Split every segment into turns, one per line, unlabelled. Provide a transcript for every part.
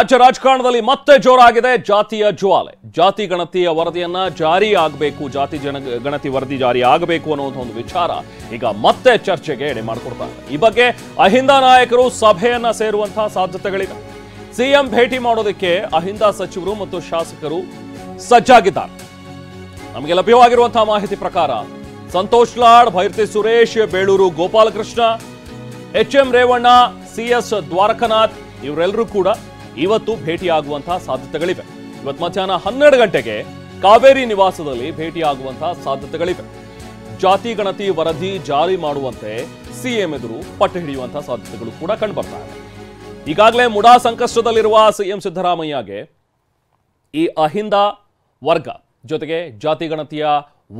ರಾಜ್ಯ ರಾಜಕಾರಣದಲ್ಲಿ ಮತ್ತೆ ಜೋರಾಗಿದೆ ಜಾತಿಯ ಜ್ವಾಲೆ. ಜಾತಿ ಗಣತಿಯ ವರದಿಯನ್ನ ಜಾರಿ ಆಗಬೇಕು, ಗಣತಿ ವರದಿ ಜಾರಿ ಆಗಬೇಕು ಅನ್ನುವಂಥ ಒಂದು ವಿಚಾರ ಈಗ ಮತ್ತೆ ಚರ್ಚೆಗೆ ಎಡೆ ಮಾಡಿಕೊಡ್ತಾರೆ. ಈ ಬಗ್ಗೆ ಅಹಿಂದ ನಾಯಕರು ಸಭೆಯನ್ನ ಸೇರುವಂತಹ ಸಾಧ್ಯತೆಗಳಿವೆ. ಸಿಎಂ ಭೇಟಿ ಮಾಡೋದಕ್ಕೆ ಅಹಿಂದ ಸಚಿವರು ಮತ್ತು ಶಾಸಕರು ಸಜ್ಜಾಗಿದ್ದಾರೆ. ನಮಗೆ ಲಭ್ಯವಾಗಿರುವಂತಹ ಮಾಹಿತಿ ಪ್ರಕಾರ ಸಂತೋಷ್ ಲಾಡ್, ಭೈರತಿ ಸುರೇಶ್, ಬೇಳೂರು ಗೋಪಾಲಕೃಷ್ಣ, ಎಚ್ಎಂ ರೇವಣ್ಣ, ಸಿಎಸ್ ದ್ವಾರಕನಾಥ್ ಇವರೆಲ್ಲರೂ ಕೂಡ ಇವತ್ತು ಭೇಟಿಯಾಗುವಂತಹ ಸಾಧ್ಯತೆಗಳಿವೆ. ಇವತ್ತು ಮಧ್ಯಾಹ್ನ 12 ಗಂಟೆಗೆ ಕಾವೇರಿ ನಿವಾಸದಲ್ಲಿ ಭೇಟಿಯಾಗುವಂತಹ ಸಾಧ್ಯತೆಗಳಿವೆ. ಜಾತಿ ಗಣತಿ ವರದಿ ಜಾರಿ ಮಾಡುವಂತೆ ಸಿಎಂ ಎದುರು ಪಟ್ಟು ಹಿಡಿಯುವಂತಹ ಸಾಧ್ಯತೆಗಳು ಕೂಡ ಕಂಡುಬರ್ತಾ ಇದೆ. ಈಗಾಗಲೇ ಮುಡಾ ಸಂಕಷ್ಟದಲ್ಲಿರುವ ಸಿಎಂ ಸಿದ್ದರಾಮಯ್ಯಗೆ ಈ ಅಹಿಂದ ವರ್ಗ ಜೊತೆಗೆ ಜಾತಿ ಗಣತಿಯ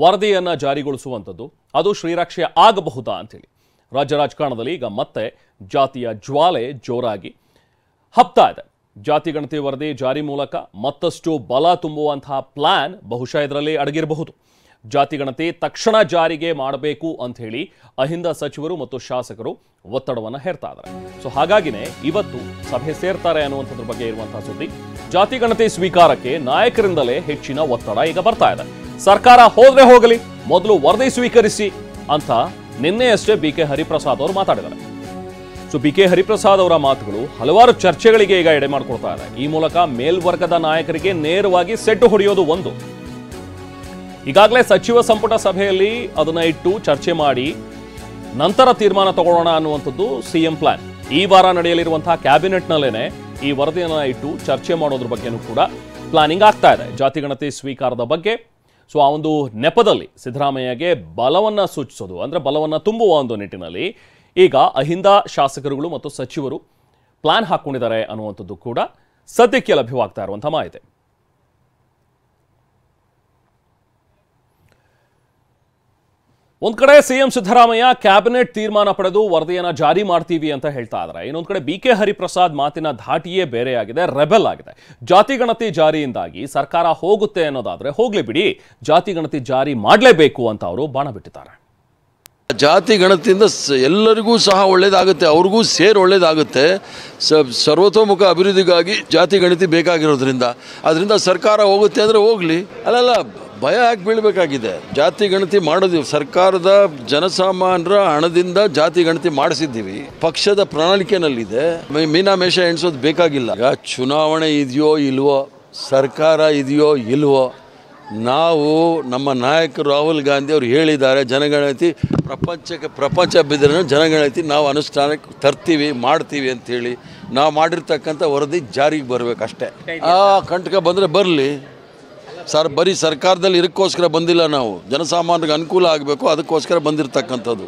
ವರದಿಯನ್ನ ಜಾರಿಗೊಳಿಸುವಂಥದ್ದು ಅದು ಶ್ರೀರಕ್ಷೆ ಆಗಬಹುದಾ ಅಂತೇಳಿ ರಾಜ್ಯ ರಾಜಕಾರಣದಲ್ಲಿ ಈಗ ಮತ್ತೆ ಜಾತಿಯ ಜ್ವಾಲೆ ಜೋರಾಗಿ ಹಬ್ತಾ ಇದೆ. ಜಾತಿ ಗಣತಿ ವರದಿ ಜಾರಿ ಮೂಲಕ ಮತ್ತಷ್ಟು ಬಲ ತುಂಬುವಂತಹ ಪ್ಲಾನ್ ಬಹುಶಃ ಇದರಲ್ಲಿ ಅಡಗಿರಬಹುದು. ಜಾತಿ ಗಣತಿ ತಕ್ಷಣ ಜಾರಿಗೆ ಮಾಡಬೇಕು ಅಂತ ಹೇಳಿ ಅಹಿಂದ ಸಚಿವರು ಮತ್ತು ಶಾಸಕರು ಒತ್ತಡವನ್ನು ಹೇರ್ತಾ ಇದ್ದಾರೆ. ಸೊ ಹಾಗಾಗಿನೇ ಇವತ್ತು ಸಭೆ ಸೇರ್ತಾರೆ ಅನ್ನುವಂಥದ್ರ ಬಗ್ಗೆ ಇರುವಂತಹ ಸುದ್ದಿ. ಜಾತಿ ಗಣತಿ ಸ್ವೀಕಾರಕ್ಕೆ ನಾಯಕರಿಂದಲೇ ಹೆಚ್ಚಿನ ಒತ್ತಡ ಈಗ ಬರ್ತಾ ಇದೆ. ಸರ್ಕಾರ ಹೋದ್ರೆ ಹೋಗಲಿ, ಮೊದಲು ವರದಿ ಸ್ವೀಕರಿಸಿ ಅಂತ ನಿನ್ನೆಯಷ್ಟೇ ಬಿಕೆ ಹರಿಪ್ರಸಾದ್ ಅವರು ಮಾತಾಡಿದ್ದಾರೆ. ಸೊ ಬಿಕೆ ಹರಿಪ್ರಸಾದ್ ಅವರ ಮಾತುಗಳು ಹಲವಾರು ಚರ್ಚೆಗಳಿಗೆ ಈಗ ಎಡೆ ಮಾಡಿಕೊಡ್ತಾ ಇದೆ. ಈ ಮೂಲಕ ಮೇಲ್ವರ್ಗದ ನಾಯಕರಿಗೆ ನೇರವಾಗಿ ಸೆಡ್ಡು ಹೊಡೆಯೋದು ಒಂದು. ಈಗಾಗಲೇ ಸಚಿವ ಸಂಪುಟ ಸಭೆಯಲ್ಲಿ ಅದನ್ನ ಇಟ್ಟು ಚರ್ಚೆ ಮಾಡಿ ನಂತರ ತೀರ್ಮಾನ ತಗೊಳ್ಳೋಣ ಅನ್ನುವಂಥದ್ದು ಸಿಎಂ ಪ್ಲಾನ್. ಈ ವಾರ ನಡೆಯಲಿರುವಂತಹ ಕ್ಯಾಬಿನೆಟ್ನಲ್ಲೇನೆ ಈ ವರದಿಯನ್ನ ಇಟ್ಟು ಚರ್ಚೆ ಮಾಡೋದ್ರ ಬಗ್ಗೆನೂ ಕೂಡ ಪ್ಲಾನಿಂಗ್ ಆಗ್ತಾ ಇದೆ. ಜಾತಿ ಗಣತಿ ಸ್ವೀಕಾರದ ಬಗ್ಗೆ ಸೊ ಆ ಒಂದು ನೆಪದಲ್ಲಿ ಸಿದ್ದರಾಮಯ್ಯಗೆ ಬಲವನ್ನ ಸೂಚಿಸೋದು, ಅಂದ್ರೆ ಬಲವನ್ನ ತುಂಬುವ ಒಂದು ನಿಟ್ಟಿನಲ್ಲಿ ಈಗ ಅಹಿಂದ ಶಾಸಕರುಗಳು ಮತ್ತು ಸಚಿವರು ಪ್ಲಾನ್ ಹಾಕೊಂಡಿದ್ದಾರೆ ಅನ್ನುವಂಥದ್ದು ಕೂಡ ಸದ್ಯಕ್ಕೆ ಲಭ್ಯವಾಗ್ತಾ ಇರುವಂತಹ ಮಾಹಿತಿ. ಒಂದ್ ಕಡೆ ಸಿಎಂ ಸಿದ್ದರಾಮಯ್ಯ ಕ್ಯಾಬಿನೆಟ್ ತೀರ್ಮಾನ ಪಡೆದು ವರದಿಯನ್ನ ಜಾರಿ ಮಾಡ್ತೀವಿ ಅಂತ ಹೇಳ್ತಾ ಇದ್ದಾರೆ. ಇನ್ನೊಂದ್ ಕಡೆ ಬಿಕೆ ಹರಿಪ್ರಸಾದ್ ಮಾತಿನ ಧಾಟಿಯೇ ಬೇರೆಯಾಗಿದೆ, ರೆಬೆಲ್ ಆಗಿದೆ. ಜಾತಿ ಗಣತಿ ಜಾರಿಯಿಂದಾಗಿ ಸರ್ಕಾರ ಹೋಗುತ್ತೆ ಅನ್ನೋದಾದ್ರೆ ಹೋಗ್ಲಿ ಬಿಡಿ, ಜಾತಿ ಗಣತಿ ಜಾರಿ ಮಾಡಲೇಬೇಕು ಅಂತ ಅವರು ಬಾಣ ಬಿಟ್ಟಿದ್ದಾರೆ.
ಜಾತಿ ಗಣತಿಯಿಂದ ಎಲ್ಲರಿಗೂ ಸಹ ಒಳ್ಳೇದಾಗುತ್ತೆ, ಅವ್ರಿಗೂ ಸೇರಿ ಒಳ್ಳೇದಾಗುತ್ತೆ. ಸರ್ವತೋಮುಖ ಅಭಿವೃದ್ಧಿಗಾಗಿ ಜಾತಿ ಗಣತಿ ಬೇಕಾಗಿರೋದ್ರಿಂದ ಅದರಿಂದ ಸರ್ಕಾರ ಹೋಗುತ್ತೆ ಅಂದರೆ ಹೋಗಲಿ. ಅಲ್ಲಲ್ಲ, ಭಯ ಯಾಕೆ ಬೀಳಬೇಕಾಗಿದೆ? ಜಾತಿ ಗಣತಿ ಮಾಡೋದು ಸರ್ಕಾರದ ಜನಸಾಮಾನ್ಯರ ಹಣದಿಂದ ಜಾತಿ ಗಣತಿ ಮಾಡಿಸಿದ್ದೀವಿ. ಪಕ್ಷದ ಪ್ರಣಾಳಿಕೆನಲ್ಲಿದೆ. ಮೀನಾಮೇಷ ಎಣಿಸೋದು ಬೇಕಾಗಿಲ್ಲ. ಈಗ ಚುನಾವಣೆ ಇದೆಯೋ ಇಲ್ವೋ, ಸರ್ಕಾರ ಇದೆಯೋ ಇಲ್ವೋ, ನಾವು ನಮ್ಮ ನಾಯಕರು ರಾಹುಲ್ ಗಾಂಧಿ ಅವರು ಹೇಳಿದ್ದಾರೆ ಜನಗಣತಿ ಪ್ರಪಂಚ ಬಿದ್ದರೆ ಜನಗಣತಿ ನಾವು ಅನುಷ್ಠಾನಕ್ಕೆ ತರ್ತೀವಿ, ಮಾಡ್ತೀವಿ ಅಂಥೇಳಿ ನಾವು ಮಾಡಿರ್ತಕ್ಕಂಥ ವರದಿ ಜಾರಿಗೆ ಬರಬೇಕಷ್ಟೇ. ಆ ಕಂಟಕ ಬಂದರೆ ಬರಲಿ ಬರೀ ಸರ್ಕಾರದಲ್ಲಿ ಇದಕ್ಕೋಸ್ಕರ ಬಂದಿಲ್ಲ, ನಾವು ಜನಸಾಮಾನ್ಯರಿಗೆ ಅನುಕೂಲ ಆಗಬೇಕು ಅದಕ್ಕೋಸ್ಕರ ಬಂದಿರತಕ್ಕಂಥದ್ದು.